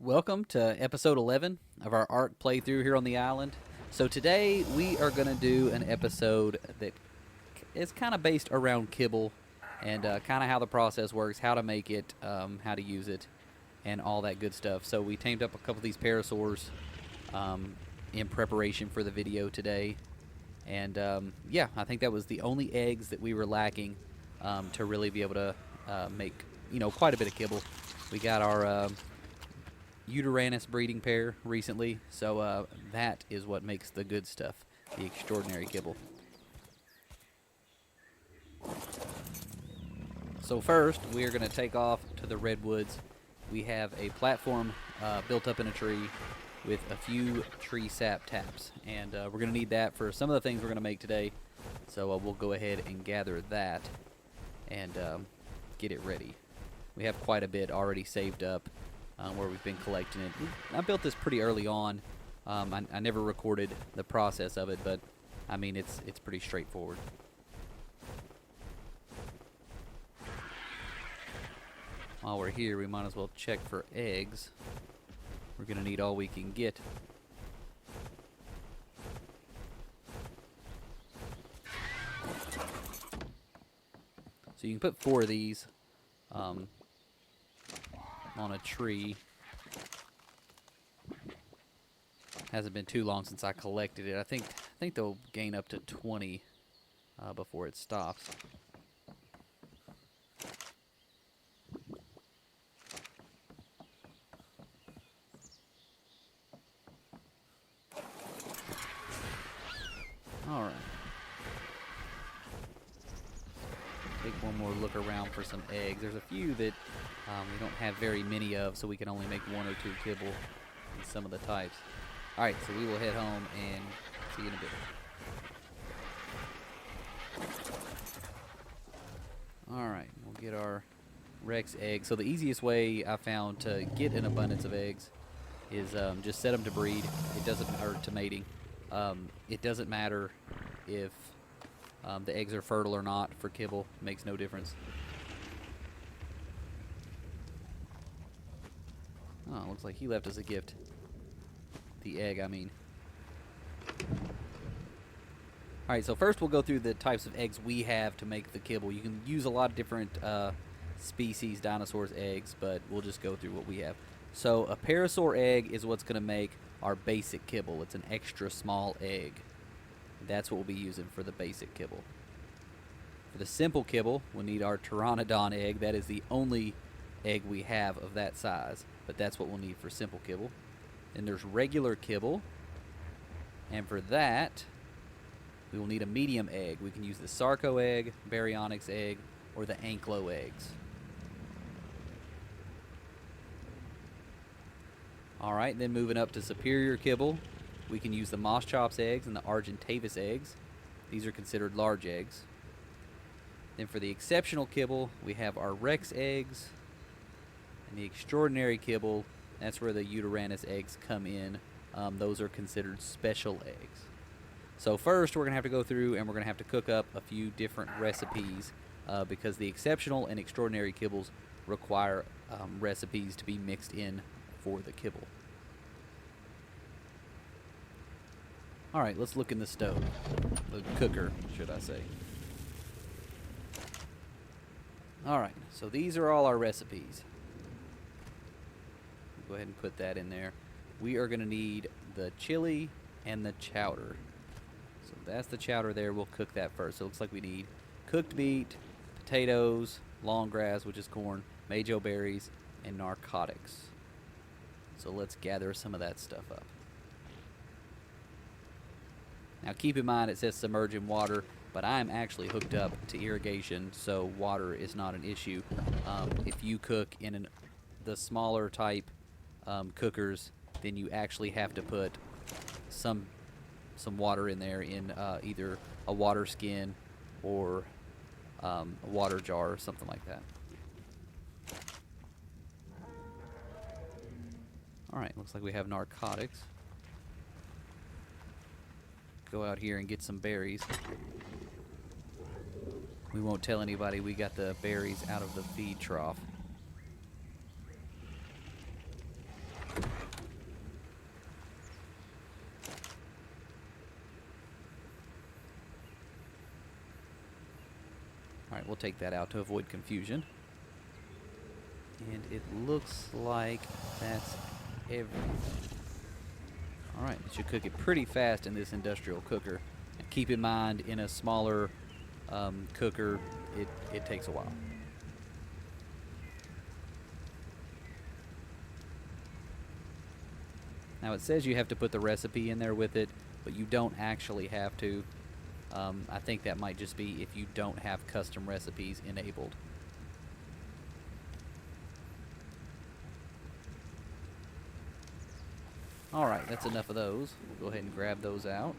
Welcome to episode 11 of our ARC playthrough here on the island. So today we are going to do an episode that is kind of based around Kibble and kind of how the process works, how to make it, how to use it, and all that good stuff. So we tamed up a couple of these parasaurs in preparation for the video today. And yeah, I think that was the only eggs that we were lacking to really be able to make, quite a bit of kibble. We got our Uranus breeding pair recently, so that is what makes the good stuff, the extraordinary kibble. So first, we are going to take off to the redwoods. We have a platform built up in a tree with a few tree sap taps, and we're going to need that for some of the things we're going to make today. So we'll go ahead and gather that and get it ready. We have quite a bit already saved up where we've been collecting it. I built this pretty early on. I never recorded the process of it, but I mean it's pretty straightforward. While we're here, we might as well check for eggs. We're gonna need all we can get. So you can put 4 of these on a tree. Hasn't been too long since I collected it. I think they'll gain up to 20 before it stops. All right. Take one more look around for some eggs. There's a few that we don't have very many of, so we can only make 1 or 2 kibble in some of the types. Alright, so we will head home and see you in a bit. Alright, we'll get our Rex eggs. So the easiest way I found to get an abundance of eggs is just set them to breed. It doesn't, or to mating. It doesn't matter if the eggs are fertile or not for kibble. It makes no difference. Oh, looks like he left us a gift. The egg, I mean. Alright, so first we'll go through the types of eggs we have to make the kibble. You can use a lot of different species, dinosaurs' eggs, but we'll just go through what we have. So a parasaur egg is what's going to make our basic kibble. It's an extra small egg. That's what we'll be using for the basic kibble. For the simple kibble, we'll need our pteranodon egg. That is the only egg we have of that size, but that's what we'll need for simple kibble. Then there's regular kibble, and for that we will need a medium egg. We can use the Sarco egg, Baryonyx egg, or the Anklo eggs. Alright, then moving up to superior kibble, we can use the Moschops eggs and the Argentavis eggs. These are considered large eggs. Then for the exceptional kibble, we have our Rex eggs. And the extraordinary kibble, that's where the Uranus eggs come in. Those are considered special eggs. So first we're going to have to go through and we're going to have to cook up a few different recipes because the exceptional and extraordinary kibbles require recipes to be mixed in for the kibble. Alright, let's look in the stove. The cooker, should I say. Alright, so these are all our recipes. Go ahead and put that in there. We are going to need the chili and the chowder. So that's the chowder there. We'll cook that first. So it looks like we need cooked meat, potatoes, long grass, which is corn, majo berries, and narcotics. So let's gather some of that stuff up. Now keep in mind it says submerge in water, but I'm actually hooked up to irrigation, so water is not an issue. If you cook in the smaller type cookers, then you actually have to put some water in there in either a water skin or a water jar or something like that. Alright, looks like we have narcotics. Go out here and get some berries. We won't tell anybody we got the berries out of the feed trough. take that out to avoid confusion. And it looks like that's everything. Alright, it should cook it pretty fast in this industrial cooker. And keep in mind, in a smaller cooker, it takes a while. Now it says you have to put the recipe in there with it, but you don't actually have to. I think that might just be if you don't have custom recipes enabled. Alright, that's enough of those. We'll go ahead and grab those out.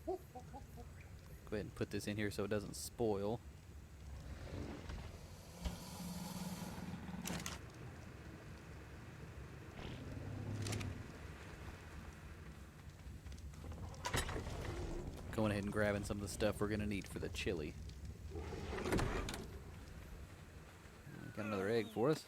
Go ahead and put this in here so it doesn't spoil. Going ahead and grabbing some of the stuff we're going to need for the chili. Got another egg for us.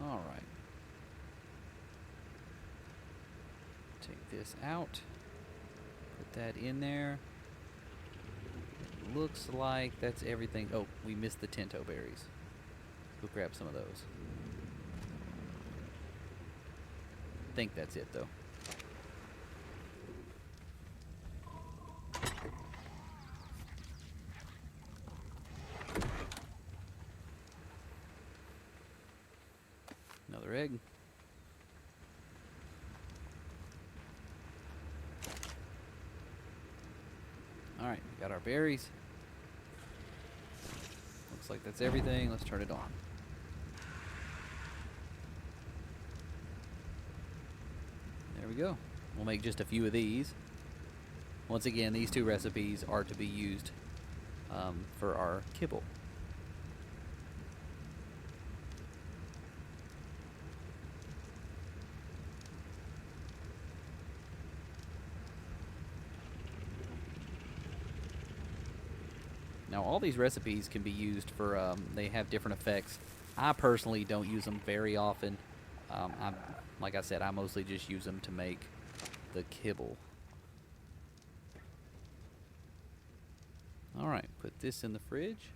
All right. Take this out. Put that in there. It looks like that's everything. Oh, we missed the tinto berries. Go grab some of those. I think that's it, though. Another egg. Alright, we got our berries. Looks like that's everything. Let's turn it on. There we go. We'll make just a few of these. Once again, these two recipes are to be used for our kibble. Now, all these recipes can be used for, they have different effects. I personally don't use them very often. Like I said, I mostly just use them to make the kibble. Alright, put this in the fridge.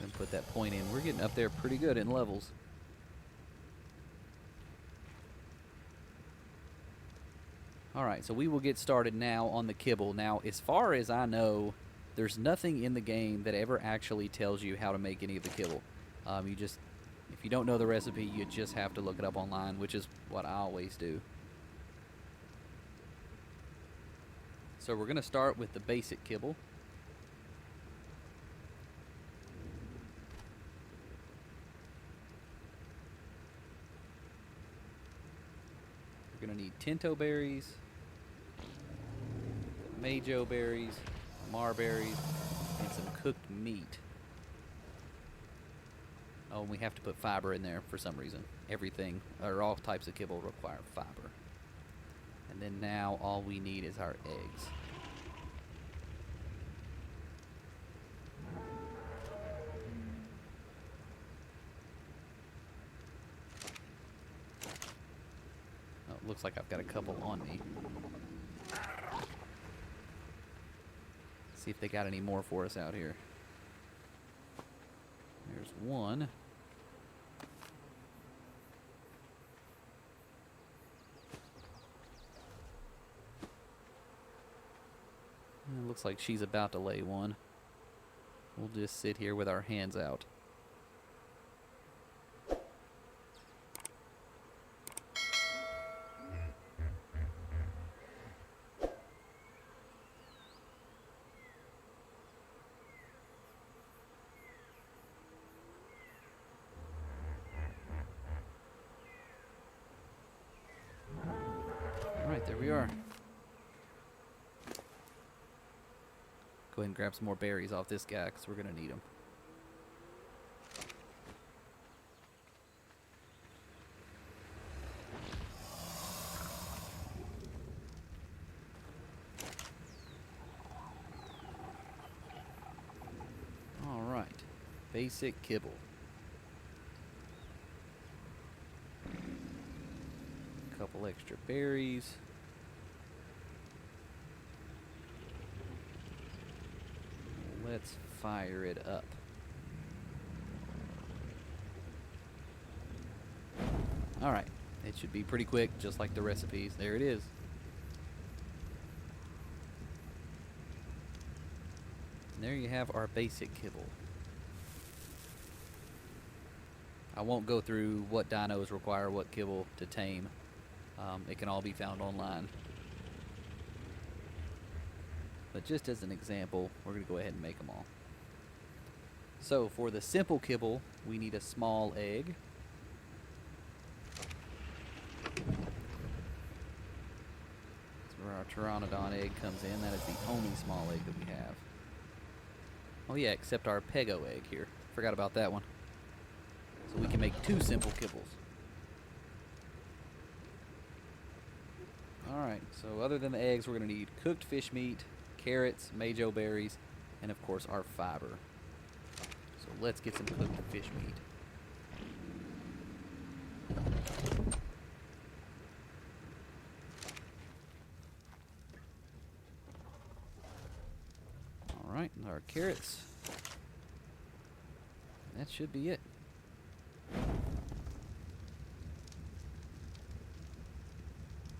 And put that point in. We're getting up there pretty good in levels. Alright, so we will get started now on the kibble. Now, as far as I know, there's nothing in the game that ever actually tells you how to make any of the kibble. If you don't know the recipe, you just have to look it up online, which is what I always do. So we're going to start with the basic kibble. We're going to need tinto berries, majo berries, marberries, and some cooked meat. Oh, and we have to put fiber in there for some reason. Everything, or all types of kibble require fiber. And then now all we need is our eggs. Oh, it looks like I've got a couple on me. See if they got any more for us out here. There's one. It looks like she's about to lay one. We'll just sit here with our hands out. There we are. Go ahead and grab some more berries off this guy because we're going to need them. All right. Basic kibble. Couple extra berries. Let's fire it up. All right, it should be pretty quick, just like the recipes. There it is. And there you have our basic kibble. I won't go through what dinos require what kibble to tame. It can all be found online. But just as an example, we're going to go ahead and make them all. So for the simple kibble, we need a small egg. That's where our pteranodon egg comes in. That is the only small egg that we have. Oh yeah, except our pego egg here. Forgot about that one. So we can make 2 simple kibbles. Alright, so other than the eggs, we're going to need cooked fish meat, carrots, majo berries, and of course our fiber. So let's get some cooked fish meat. Alright, and our carrots. That should be it.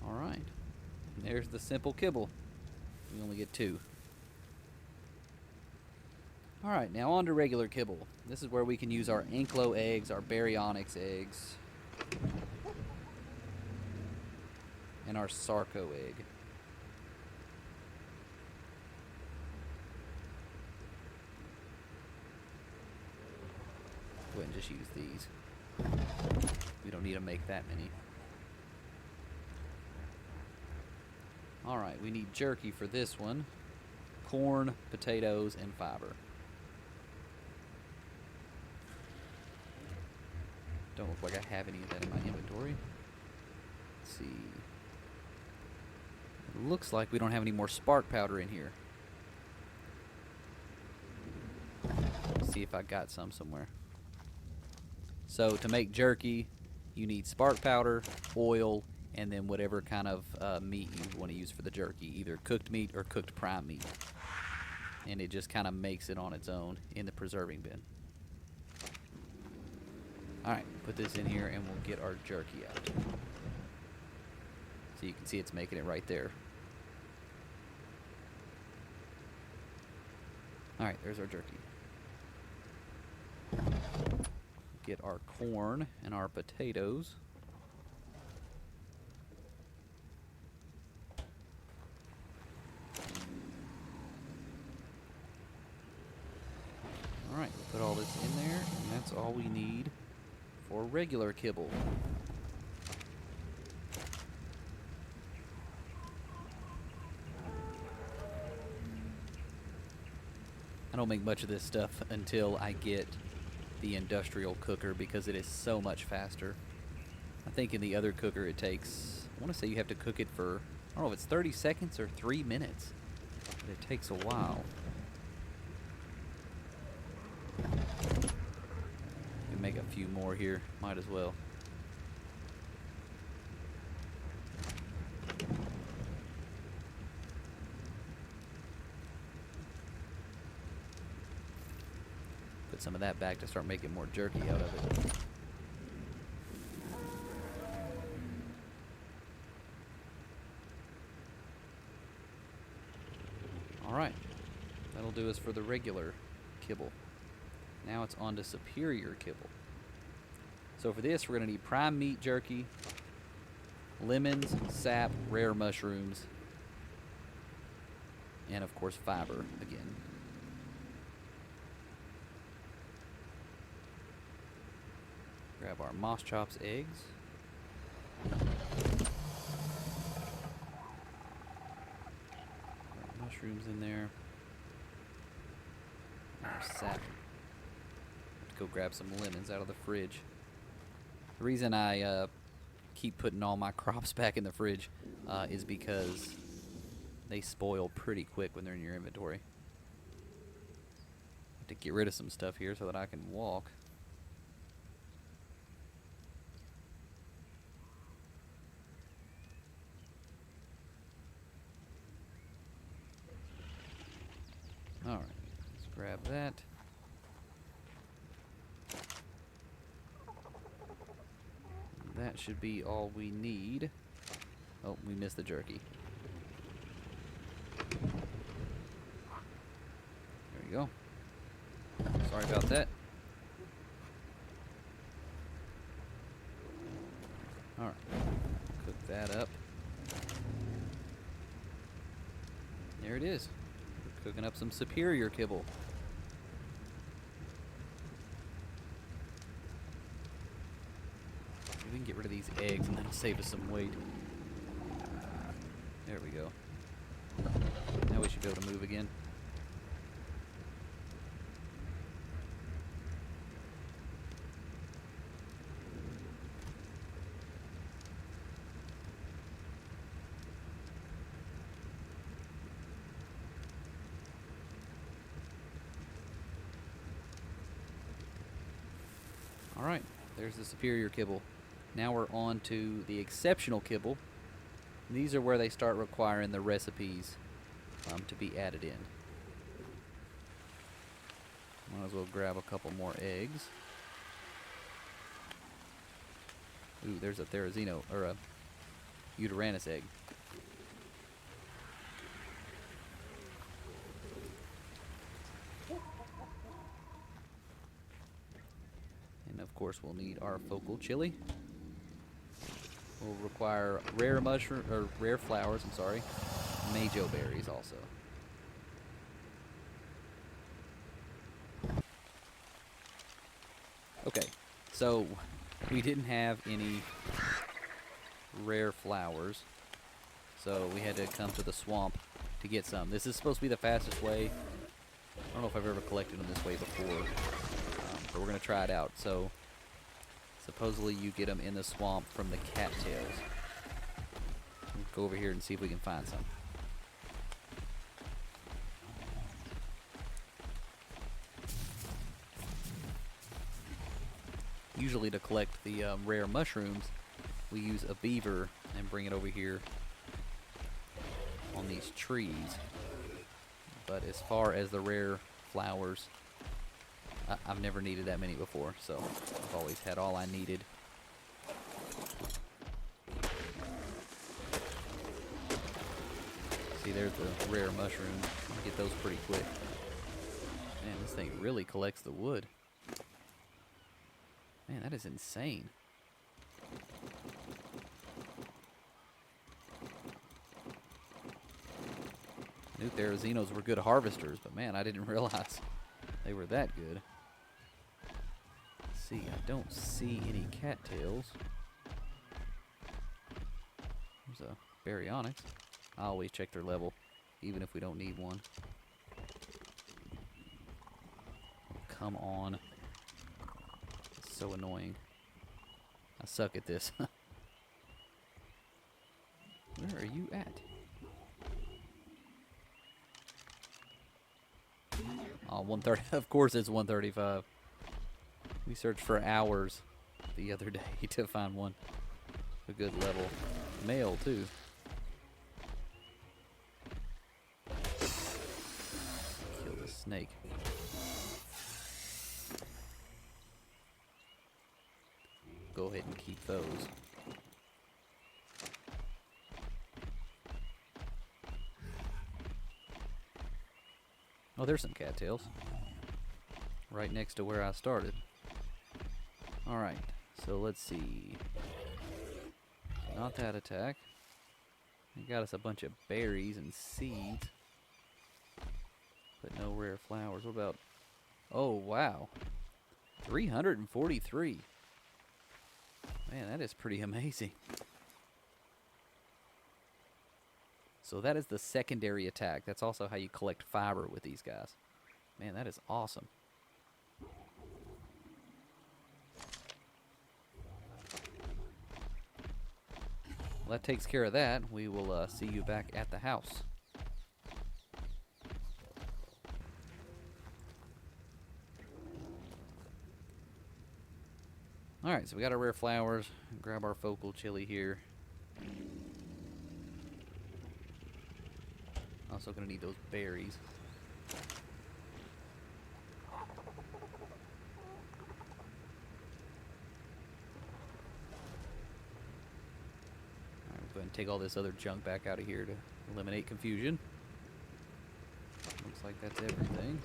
Alright, and there's the simple kibble. We only get 2. Alright, now on to regular kibble. This is where we can use our Anklo eggs, our baryonyx eggs, and our Sarco egg. Go ahead and just use these. We don't need to make that many. Alright, we need jerky for this one. Corn, potatoes, and fiber. Don't look like I have any of that in my inventory. Let's see. It looks like we don't have any more spark powder in here. Let's see if I got some somewhere. So to make jerky, you need spark powder, oil, and then whatever kind of meat you want to use for the jerky, either cooked meat or cooked prime meat. And it just kind of makes it on its own in the preserving bin. Alright, put this in here and we'll get our jerky out. So you can see it's making it right there. Alright, there's our jerky. Get our corn and our potatoes. Alright, put all this in there, and that's all we need for regular kibble. I don't make much of this stuff until I get the industrial cooker because it is so much faster. I think in the other cooker it takes, I want to say you have to cook it for, I don't know if it's 30 seconds or 3 minutes, but it takes a while. We can make a few more here, might as well. Put some of that back to start making more jerky out of it. Alright, that'll do us for the regular kibble. Now it's on to superior kibble. So for this, we're going to need prime meat jerky, lemons, sap, rare mushrooms, and of course fiber again. Grab our Moss Chops eggs. mushrooms in there. There's sap. Go grab some lemons out of the fridge. The reason I keep putting all my crops back in the fridge is because they spoil pretty quick when they're in your inventory. I have to get rid of some stuff here so that I can walk. Alright, let's grab that. That should be all we need. Oh, we missed the jerky. There you go. Sorry about that. Alright, cook that up. There it is. We're cooking up some superior kibble. We can get rid of these eggs and that'll save us some weight. There we go. Now we should be able to move again. Alright, there's the superior kibble. Now we're on to the exceptional kibble. These are where they start requiring the recipes to be added in. Might as well grab a couple more eggs. Ooh, there's a Therizino, or a Uteranus egg. And of course we'll need our focal chili. We'll require rare mushroom, or rare flowers, I'm sorry. Majo berries also. Okay, so we didn't have any rare flowers, so we had to come to the swamp to get some. This is supposed to be the fastest way. I don't know if I've ever collected them this way before, but we're going to try it out. So supposedly you get them in the swamp from the cattails. We'll go over here and see if we can find some. Usually to collect the rare mushrooms, we use a beaver and bring it over here on these trees. But as far as the rare flowers, I've never needed that many before, so I've always had all I needed. See, there's the rare mushrooms. You can get those pretty quick. Man, this thing really collects the wood. Man, that is insane. I knew Therizinos were good harvesters, but man, I didn't realize they were that good. Let's see, I don't see any cattails. There's a baryonyx. I always check their level, even if we don't need one. Come on. It's so annoying. I suck at this. Where are you at? Oh, 130. Of course it's 135. We searched for hours the other day to find one. A good level. Male, too. Kill the snake. Go ahead and keep those. Oh, there's some cattails. Right next to where I started. Alright, so let's see. Not that attack. It got us a bunch of berries and seeds. But no rare flowers. What about... Oh, wow. 343. Man, that is pretty amazing. So that is the secondary attack. That's also how you collect fiber with these guys. Man, that is awesome. Well, that takes care of that. We will see you back at the house. Alright, so we got our rare flowers. Grab our focal chili here. Also gonna need those berries. Alright, we'll go ahead and take all this other junk back out of here to eliminate confusion. Looks like that's everything.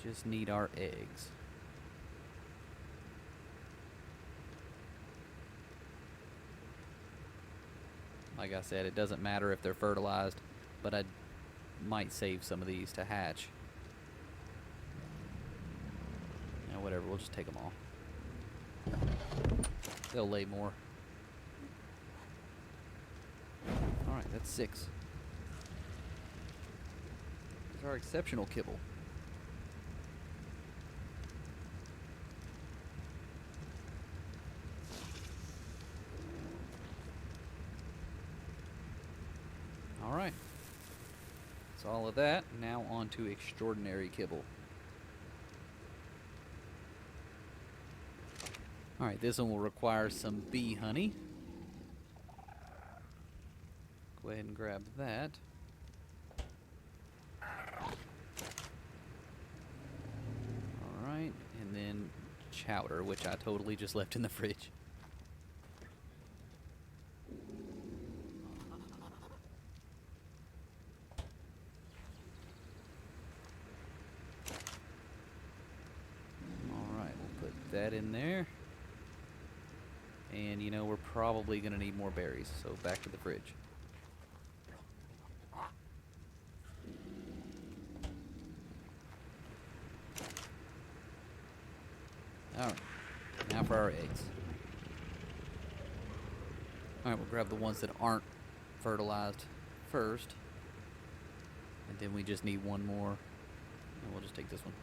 Just need our eggs. Like I said, it doesn't matter if they're fertilized, but I might save some of these to hatch. Yeah, whatever, we'll just take them all. They'll lay more. Alright, that's 6. There's our exceptional kibble. Alright, that's all of that. Now on to extraordinary kibble. Alright, this one will require some bee honey. Go ahead and grab that. Alright, and then chowder, which I totally just left in the fridge. That in there, and you know we're probably gonna need more berries, so back to the fridge. Alright, now for our eggs. Alright, we'll grab the ones that aren't fertilized first, and then we just need one more, and we'll just take this one.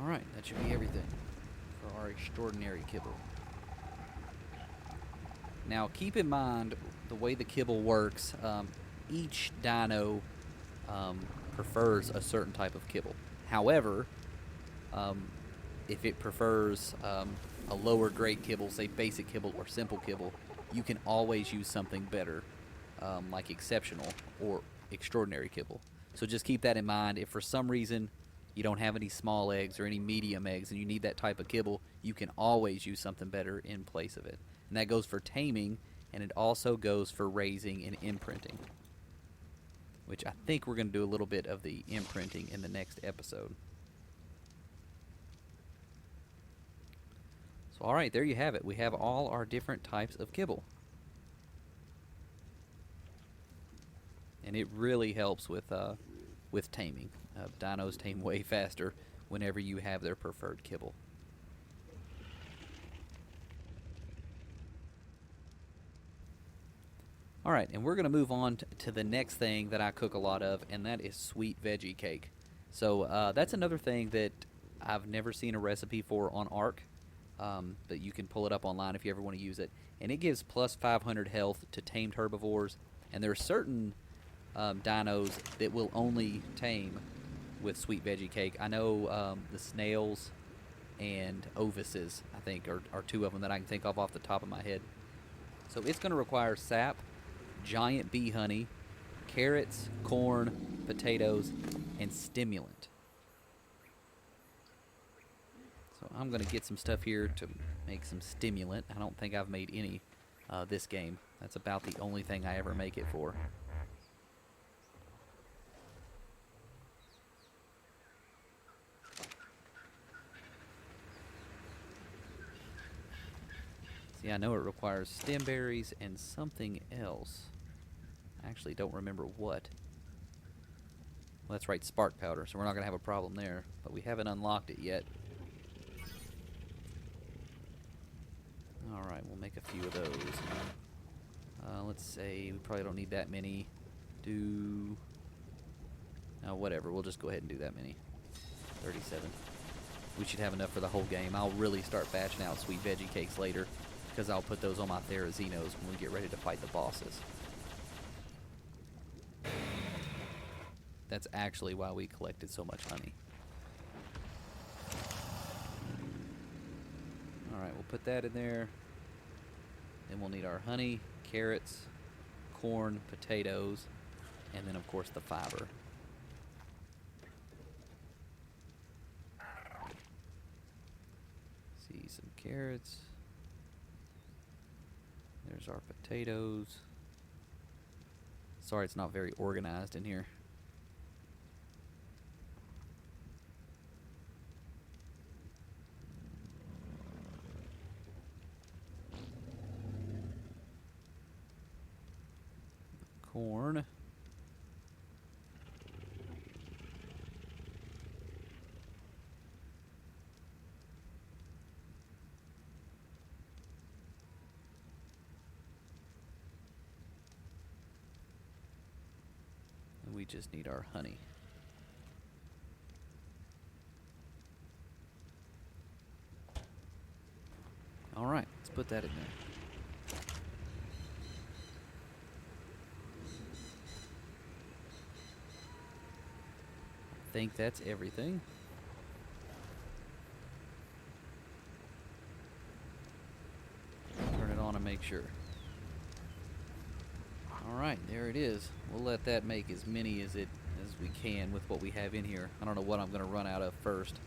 Alright, that should be everything for our extraordinary kibble. Now keep in mind the way the kibble works, each dino prefers a certain type of kibble. However, if it prefers a lower grade kibble, say basic kibble or simple kibble, you can always use something better, like exceptional or extraordinary kibble. So just keep that in mind. If for some reason you don't have any small eggs or any medium eggs and you need that type of kibble, you can always use something better in place of it. And that goes for taming, and it also goes for raising and imprinting, which I think we're going to do a little bit of the imprinting in the next episode. So alright, there you have it. We have all our different types of kibble. And it really helps with taming. Dinos tame way faster whenever you have their preferred kibble. Alright, and we're going to move on to the next thing that I cook a lot of, and that is sweet veggie cake. So that's another thing that I've never seen a recipe for on Ark, but you can pull it up online if you ever want to use it. And it gives plus 500 health to tamed herbivores, and there are certain dinos that will only tame with sweet veggie cake. I know the snails and ovises, I think, are two of them that I can think of off the top of my head. So it's going to require sap, giant bee honey, carrots, corn, potatoes, and stimulant. So I'm going to get some stuff here to make some stimulant. I don't think I've made any this game. That's about the only thing I ever make it for. See, I know it requires stem berries and something else. I actually don't remember what. Well, that's right, spark powder, so we're not going to have a problem there. But we haven't unlocked it yet. Alright, we'll make a few of those. Let's say we probably don't need that many. Whatever, we'll just go ahead and do that many. 37. We should have enough for the whole game. I'll really start batching out sweet veggie cakes later, because I'll put those on my Therazinos when we get ready to fight the bosses. That's actually why we collected so much honey. Alright, we'll put that in there. Then we'll need our honey, carrots, corn, potatoes, and then of course the fiber. See, some carrots. There's our potatoes. Sorry, it's not very organized in here. Corn. And we just need our honey. All right, let's put that in there. I think that's everything. Turn it on and make sure. Alright, there it is. We'll let that make as many as we can with what we have in here. I don't know what I'm going to run out of first.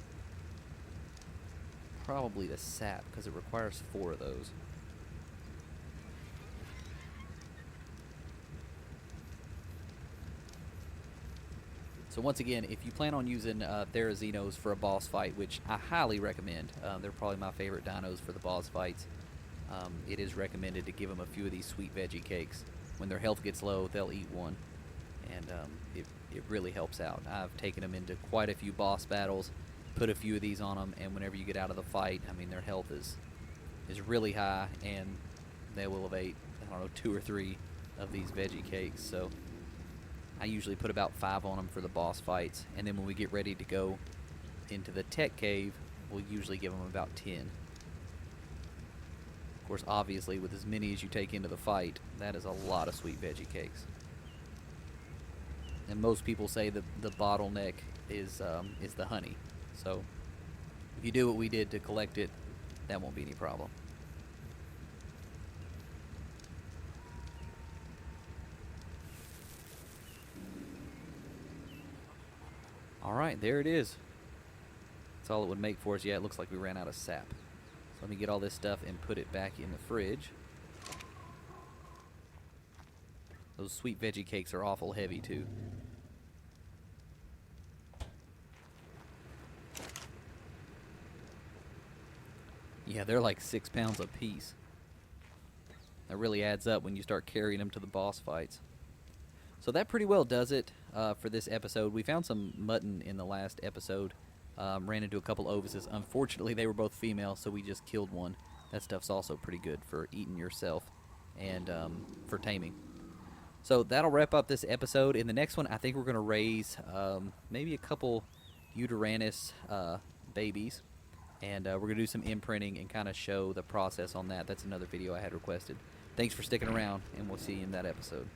Probably the sap, because it requires 4 of those. So once again, if you plan on using Therazinos for a boss fight, which I highly recommend, they're probably my favorite dinos for the boss fights, it is recommended to give them a few of these sweet veggie cakes. When their health gets low, they'll eat one, and it really helps out. I've taken them into quite a few boss battles, put a few of these on them, and whenever you get out of the fight, I mean, their health is really high, and they will have ate, I don't know, 2 or 3 of these veggie cakes. So I usually put about 5 on them for the boss fights, and then when we get ready to go into the tech cave, we'll usually give them about 10. Of course, obviously, with as many as you take into the fight, that is a lot of sweet veggie cakes. And most people say the bottleneck is the honey. So if you do what we did to collect it, that won't be any problem. Alright, there it is. That's all it would make for us. Yeah, it looks like we ran out of sap. So let me get all this stuff and put it back in the fridge. Those sweet veggie cakes are awful heavy too. Yeah, they're like 6 pounds a piece. That really adds up when you start carrying them to the boss fights. So that pretty well does it for this episode. We found some mutton in the last episode. Ran into a couple ovises. Unfortunately, they were both female, so we just killed one. That stuff's also pretty good for eating yourself and for taming. So that'll wrap up this episode. In the next one, I think we're going to raise maybe a couple Uteranus babies. And we're going to do some imprinting and kind of show the process on that. That's another video I had requested. Thanks for sticking around, and we'll see you in that episode.